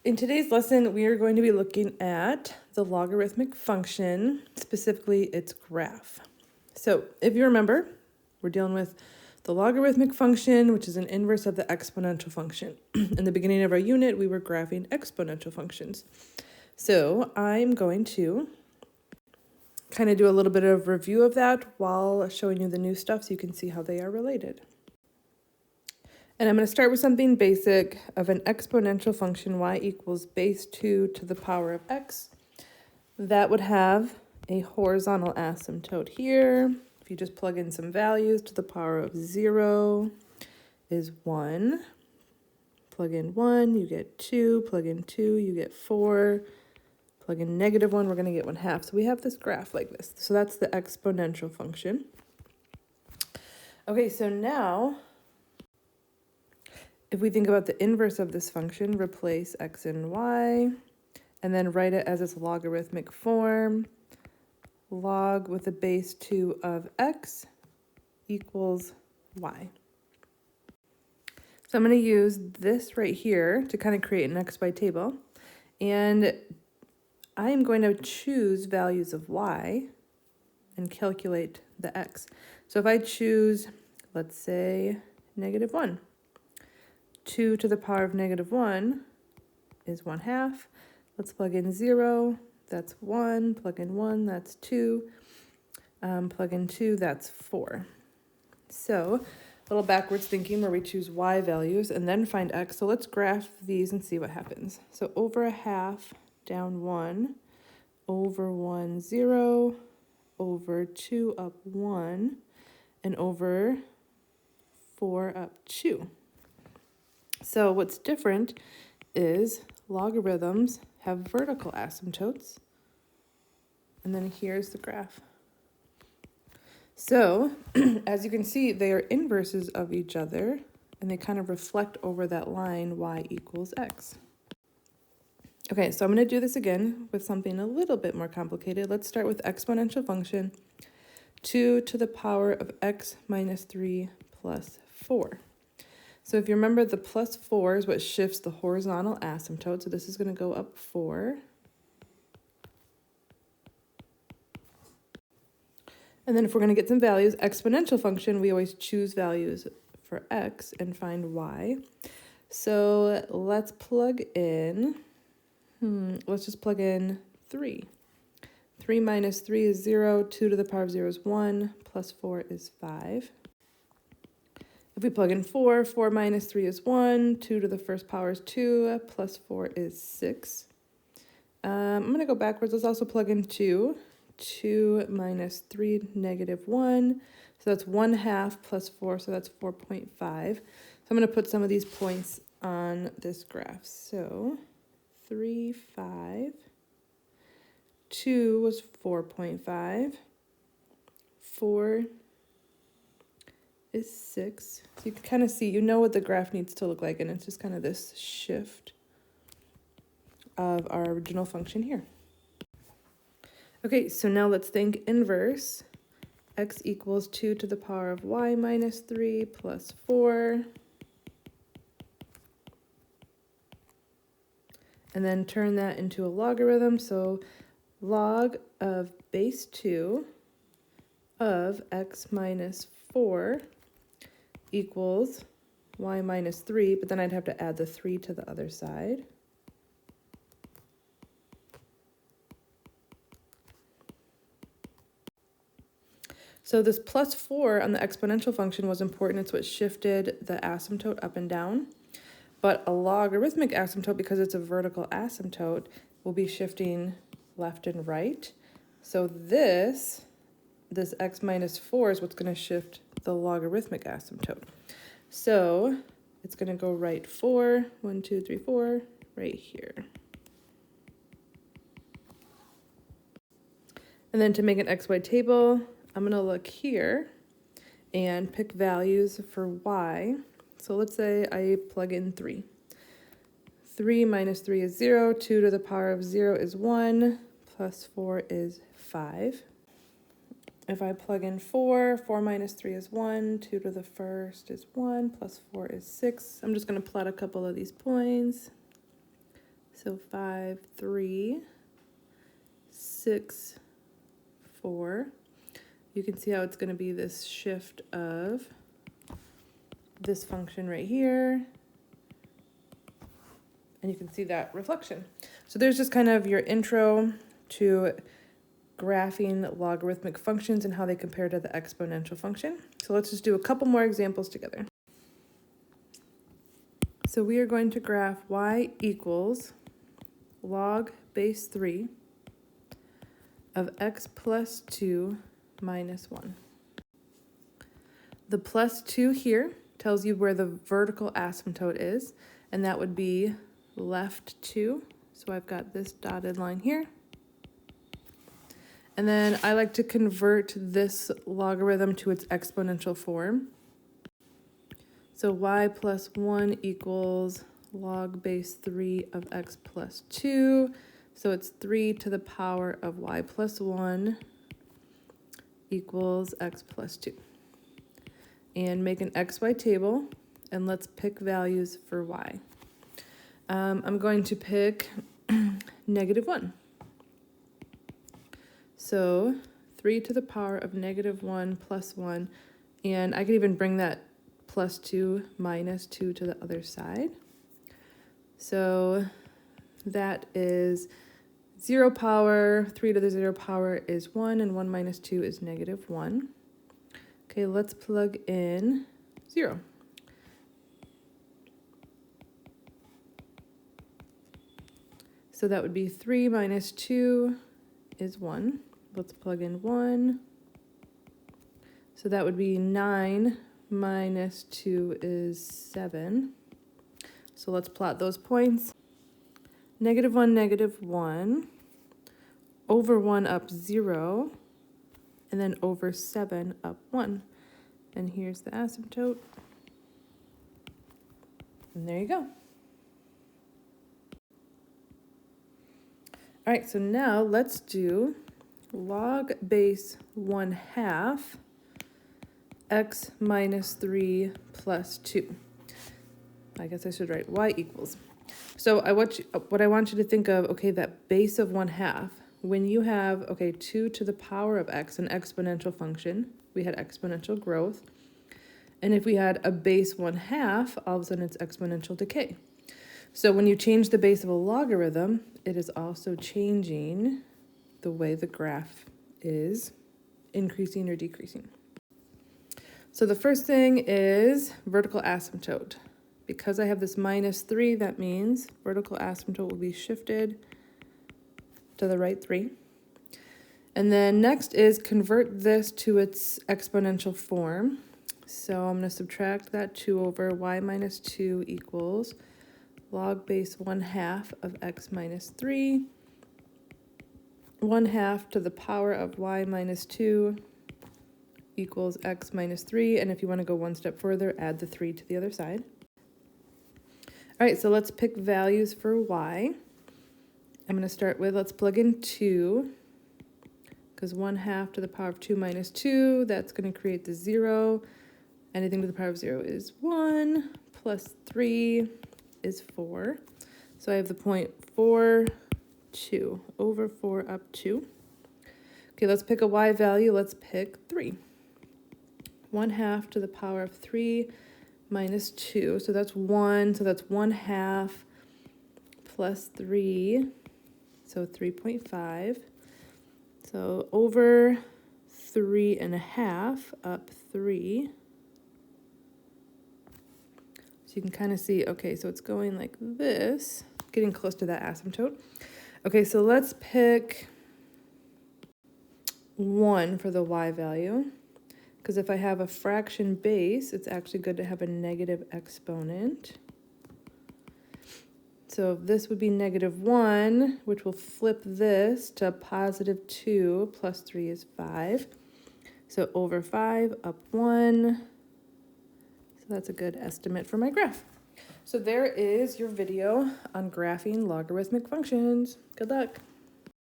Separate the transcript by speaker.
Speaker 1: In today's lesson, we are going to be looking at the logarithmic function, specifically its graph. So if you remember, we're dealing with the logarithmic function, which is an inverse of the exponential function. In the beginning of our unit, we were graphing exponential functions. So I'm going to kind of do a little bit of review of that while showing you the new stuff so you can see how they are related. And I'm going to start with something basic of an exponential function y equals base 2 to the power of x. That would have a horizontal asymptote here. If you just plug in some values, to the power of 0 is 1. Plug in 1, you get 2. Plug in 2, you get 4. Plug in negative 1, we're going to get 1/2. So we have this graph like this. So that's the exponential function. Okay, so now if we think about the inverse of this function, replace x and y, and then write it as its logarithmic form. Log with a base 2 of x equals y. So I'm going to use this right here to kind of create an xy table. And I am going to choose values of y and calculate the x. So if I choose, let's say, negative 1. 2 to the power of negative 1 is 1/2. Let's plug in 0, that's 1. Plug in 1, that's 2. Plug in 2, that's 4. So a little backwards thinking where we choose y values and then find x. So let's graph these and see what happens. So over 1/2, down 1, over 1, 0, over 2, up 1, and over 4, up 2. So what's different is logarithms have vertical asymptotes. And then here's the graph. So as you can see, they are inverses of each other, and they kind of reflect over that line y equals x. Okay, so I'm going to do this again with something a little bit more complicated. Let's start with exponential function 2 to the power of x minus 3 plus 4. So if you remember, the plus 4 is what shifts the horizontal asymptote. So this is going to go up 4. And then if we're going to get some values, exponential function, we always choose values for x and find y. So let's plug in, let's just plug in 3. 3 minus 3 is 0. 2 to the power of 0 is 1. Plus 4 is 5. If we plug in 4, 4 minus 3 is 1, 2 to the first power is 2, plus 4 is 6. I'm going to go backwards. Let's also plug in 2. 2 minus 3, negative 1. So that's 1/2 plus 4, so that's 4.5. So I'm going to put some of these points on this graph. So 3, 5. 2 was 4.5. 4 is 6. So you can kind of see, you know what the graph needs to look like, and it's just kind of this shift of our original function here. Okay, so now let's think inverse. X equals 2 to the power of y minus 3 plus 4. And then turn that into a logarithm. So log of base 2 of x minus 4 equals y minus 3, but then I'd have to add the 3 to the other side. So this plus 4 on the exponential function was important. It's what shifted the asymptote up and down. But a logarithmic asymptote, because it's a vertical asymptote, will be shifting left and right. So this x minus 4 is what's going to shift the logarithmic asymptote. So it's going to go right 4, 1, 2, 3, 4, right here. And then to make an xy table, I'm going to look here and pick values for y. So let's say I plug in 3. 3 minus 3 is 0. 2 to the power of 0 is 1. Plus 4 is 5. If I plug in 4, 4 minus 3 is 1, 2 to the first is 1, plus 4 is 6. I'm just going to plot a couple of these points. So 5, 3, 6, 4. You can see how it's going to be this shift of this function right here. And you can see that reflection. So there's just kind of your intro to graphing logarithmic functions and how they compare to the exponential function. So let's just do a couple more examples together. So we are going to graph y equals log base 3 of x plus 2 minus 1. The plus 2 here tells you where the vertical asymptote is, and that would be left 2. So I've got this dotted line here. And then I like to convert this logarithm to its exponential form. So y plus 1 equals log base 3 of x plus 2. So it's 3 to the power of y plus 1 equals x plus 2. And make an xy table, and let's pick values for y. I'm going to pick -1. So 3 to the power of -1 plus 1, and I could even bring that plus 2 minus 2 to the other side. So that is 0 power, 3 to the 0 power is 1, and 1 minus 2 is -1. Okay, let's plug in 0. So that would be 3 minus 2 is 1. Let's plug in 1. So that would be 9 minus 2 is 7. So let's plot those points. -1, -1, over 1 up 0, and then over 7 up 1. And here's the asymptote. And there you go. All right, so now let's do log base 1/2 x minus 3 plus 2. I guess I should write y equals. So what I want you to think of, okay, that base of 1/2, when you have, okay, 2 to the power of x, an exponential function, we had exponential growth. And if we had a base 1/2, all of a sudden it's exponential decay. So when you change the base of a logarithm, it is also changing the way the graph is increasing or decreasing. So the first thing is vertical asymptote. Because I have this -3, that means vertical asymptote will be shifted to the right 3. And then next is convert this to its exponential form. So I'm going to subtract that 2 over y minus 2 equals log base 1/2 of x minus 3. 1/2 to the power of y minus 2 equals x minus 3. And if you want to go one step further, add the 3 to the other side. All right, so let's pick values for y. I'm going to start with, let's plug in 2, because 1/2 to the power of 2 minus 2, that's going to create the 0. Anything to the power of 0 is 1, plus 3 is 4. So I have the point 4, 2, over 4 up 2. Okay, let's pick a y value. Let's pick 3. 1/2 to the power of 3 minus 2. So that's 1. So that's 1/2 plus 3. So 3.5. So over 3.5 up 3. So you can kind of see, okay, so it's going like this, getting close to that asymptote. Okay, so let's pick 1 for the y value, because if I have a fraction base, it's actually good to have a negative exponent. So this would be -1, which will flip this to +2 plus 3 is 5. So over 5 up 1. That's a good estimate for my graph. So there is your video on graphing logarithmic functions. Good luck.